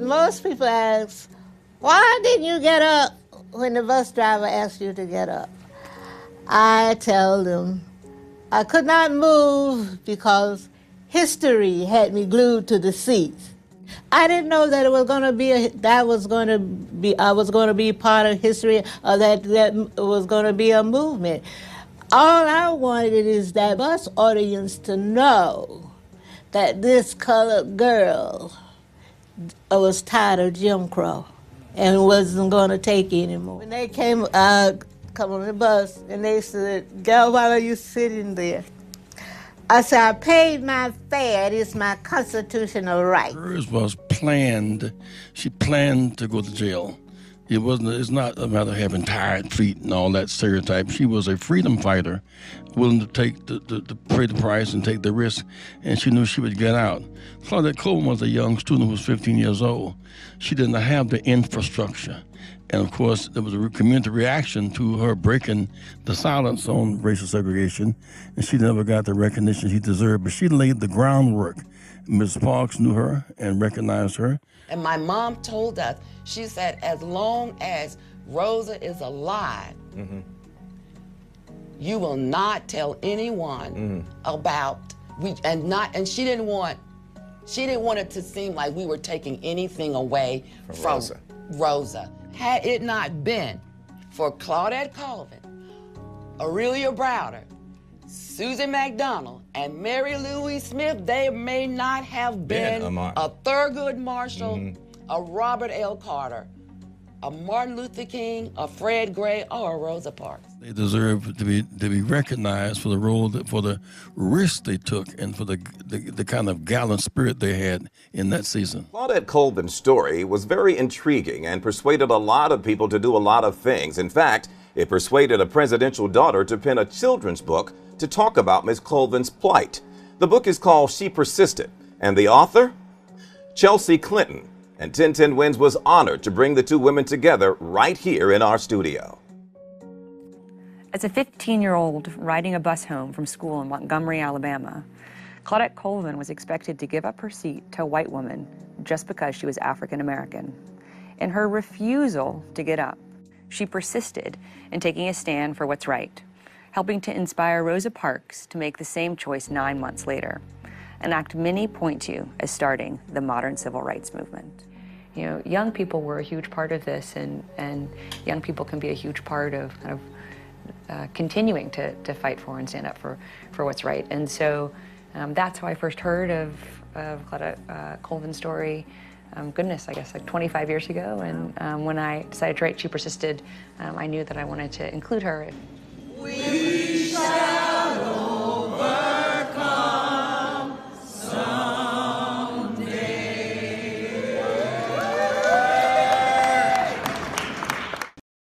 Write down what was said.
Most people ask, why didn't you get up when the bus driver asked you to get up? I tell them I could not move because history had me glued to the seat. I didn't know that it was going to be I was going to be part of history, or that was going to be a movement. All I wanted is that bus audience to know that this colored girl was tired of Jim Crow and wasn't going to take anymore. When they come on the bus and they said, "Girl, why are you sitting there?" I said, "I paid my fare. It's my constitutional right." Hers was planned. She planned to go to jail. It's not a matter of having tired feet and all that stereotype. She was a freedom fighter, willing to take to pay the price and take the risk, and she knew she would get out. Claudette Colvin was a young student who was 15 years old. She didn't have the infrastructure. And of course, there was a community reaction to her breaking the silence on racial segregation, and she never got the recognition she deserved, but she laid the groundwork. Ms. Parks knew her and recognized her. And my mom told us, she said, as long as Rosa is alive, you will not tell anyone about, and she didn't want it to seem like we were taking anything away from Rosa. Had it not been for Claudette Colvin, Aurelia Browder, Susan McDonald, and Mary Louise Smith, they may not have been a Thurgood Marshall, a Robert L. Carter, a Martin Luther King, a Fred Gray, or a Rosa Parks. They deserve to be recognized for the role, for the risk they took, and for the kind of gallant spirit they had in that season. Claudette Colvin's story was very intriguing and persuaded a lot of people to do a lot of things. In fact, it persuaded a presidential daughter to pen a children's book to talk about Ms. Colvin's plight. The book is called She Persisted, and the author? Chelsea Clinton. And 1010 WINS was honored to bring the two women together right here in our studio. As a 15-year-old riding a bus home from school in Montgomery, Alabama, Claudette Colvin was expected to give up her seat to a white woman just because she was African American. In her refusal to get up, she persisted in taking a stand for what's right, helping to inspire Rosa Parks to make the same choice 9 months later, an act many point to as starting the modern civil rights movement. You know, young people were a huge part of this, and young people can be a huge part of kind of continuing to fight for and stand up for what's right. And so that's how I first heard of Claudette Colvin's story. Goodness, I guess like 25 years ago. And when I decided to write She Persisted, I knew that I wanted to include her. We shall